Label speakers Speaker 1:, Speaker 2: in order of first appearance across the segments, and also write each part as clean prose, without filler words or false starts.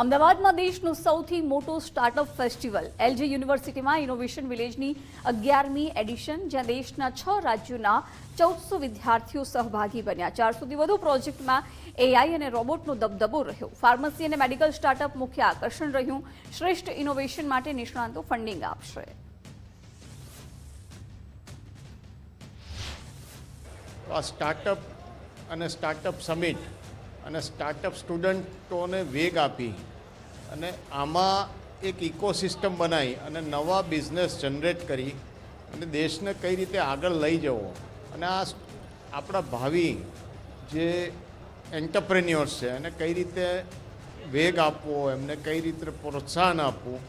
Speaker 1: અમદાવાદમાં દેશનું સૌથી મોટું સ્ટાર્ટઅપ ફેસ્ટિવલ એલજી યુનિવર્સિટીમાં ઇનોવેશન વિલેજની 11મી એડિશન, જ્યાં દેશના 6 રાજ્યોના 1400 વિદ્યાર્થીઓ સહભાગી બન્યા। 400થી વધુ પ્રોજેક્ટમાં એઆઈ અને રોબોટનો દબદબો રહ્યો। ફાર્મસી અને મેડિકલ સ્ટાર્ટઅપ મુખ્ય આકર્ષણ રહ્યું। શ્રેષ્ઠ ઇનોવેશન માટે નિષ્ણાતો ફંડિંગ આપશે।
Speaker 2: સ્ટાર્ટઅપ અને સ્ટાર્ટઅપ સમિટ અને સ્ટાર્ટઅપ સ્ટુડન્ટોને વેગ આપી અને આમાં એક ઇકોસિસ્ટમ બનાવી અને નવા બિઝનેસ જનરેટ કરી અને દેશને કઈ રીતે આગળ લઈ જવો અને આ આપણા ભાવિ જે એન્ટરપ્રેન્યોર્સ છે એને કઈ રીતે વેગ આપવો, એમને કઈ રીતે પ્રોત્સાહન આપવું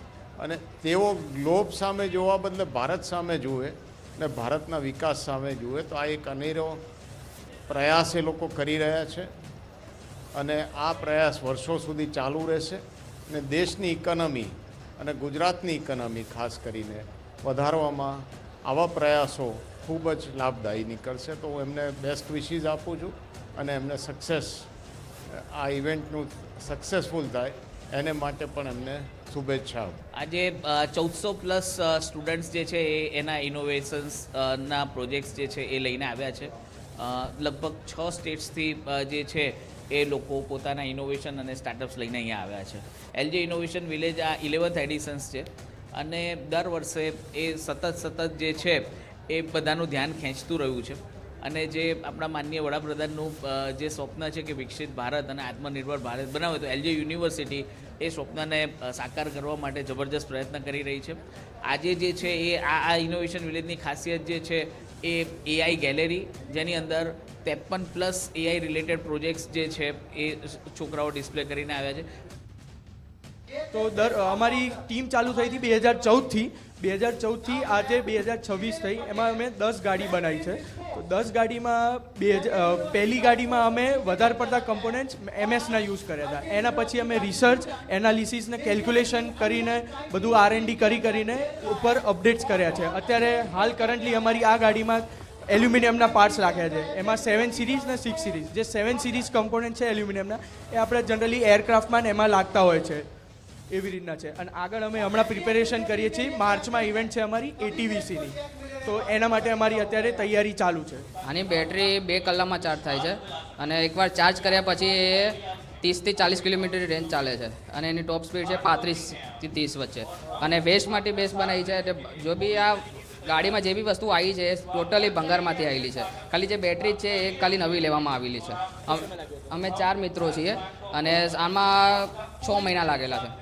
Speaker 2: અને તેઓ ગ્લોબ સામે જોવા બદલે ભારત સામે જુએ અને ભારતના વિકાસ સામે જુએ, તો આ એક અનેરો પ્રયાસ એ લોકો કરી રહ્યા છે અને આ પ્રયાસ વર્ષો સુધી ચાલુ રહેશે અને દેશની ઇકોનોમી અને ગુજરાતની ઇકોનોમી ખાસ કરીને વધારવામાં આવા પ્રયાસો ખૂબ જ લાભદાયી નીકળશે। તો હું એમને બેસ્ટ વિશીઝ આપું છું અને એમને સક્સેસ, આ ઇવેન્ટનું સક્સેસફુલ થાય એને માટે પણ એમને શુભેચ્છાઓ।
Speaker 3: આજે 1400+ સ્ટુડન્ટ્સ જે છે એના ઇનોવેશન્સના પ્રોજેક્ટ્સ જે છે એ લઈને આવ્યા છે। લગભગ 6 સ્ટેટ્સથી જે છે એ લોકો પોતાના ઇનોવેશન અને સ્ટાર્ટઅપ્સ લઈને અહીંયા આવ્યા છે। એલજી ઇનોવેશન વિલેજ આ 11th એડિશન્સ છે અને દર વર્ષે એ સતત જે છે એ બધાનું ધ્યાન ખેંચતું રહ્યું છે અને જે આપણા માનનીય વડાપ્રધાનનું જે સ્વપ્ન છે કે વિકસિત ભારત અને આત્મનિર્ભર ભારત બનાવે, તો એલજી યુનિવર્સિટી એ સ્વપ્નને સાકાર કરવા માટે જબરજસ્ત પ્રયત્ન કરી રહી છે। આજે જે છે એ આ ઇનોવેશન વિલેજની ખાસિયત જે છે એ એઆઈ ગેલેરી, જેની અંદર 53+ એઆઈ રિલેટેડ પ્રોજેક્ટ્સ જે છે એ છોકરાઓ ડિસ્પ્લે કરીને આવ્યા છે।
Speaker 4: તો અમારી ટીમ ચાલુ થઈ હતી 2014થી 2014થી આજે 2026 થઈ, એમાં અમે 10 ગાડી બનાવી છે। તો 10 ગાડીમાં પહેલી ગાડીમાં અમે વધારે પડતા કમ્પોનન્ટ્સ એમએસના યુઝ કર્યા હતા। એના પછી અમે રિસર્ચ એનાલિસિસ ને કેલ્ક્યુલેશન કરીને બધું R&D કરીને ઉપર અપડેટ્સ કર્યા છે। અત્યારે હાલ કરન્ટલી અમારી આ ગાડીમાં એલ્યુમિનિયમના પાર્ટ્સ રાખ્યા છે। એમાં 7 સિરીઝ ને 6 સિરીઝ, જે 7 સિરીઝ કમ્પોનન્ટ છે એલ્યુમિનિયમના, એ આપણે જનરલી એરક્રાફ્ટમાં એમાં લાગતા હોય છે, એવી રીતના છે। અને આગળ અમે હમણાં પ્રિપેરેશન કરીએ છીએ। માર્ચમાં ઇવેન્ટ છે અમારી ATVCની, તો એના માટે અમારી અત્યારે તૈયારી ચાલુ છે।
Speaker 5: આની બેટરી 2 કલાકમાં ચાર્જ થાય છે અને એકવાર ચાર્જ કર્યા પછી એ 30થી 40 કિલોમીટરની રેન્જ ચાલે છે અને એની ટોપ સ્પીડ છે 35થી 30 વચ્ચે। અને વેસ્ટમાંથી બેસ્ટ બનાવી છે। એટલે જો બી આ ગાડીમાં જે બી વસ્તુ આવી છે એ ટોટલી ભંગારમાંથી આવેલી છે। ખાલી જે બેટરી છે એ ખાલી નવી લેવામાં આવેલી છે। અમે 4 મિત્રો છીએ અને આમાં 6 મહિના લાગેલા છે।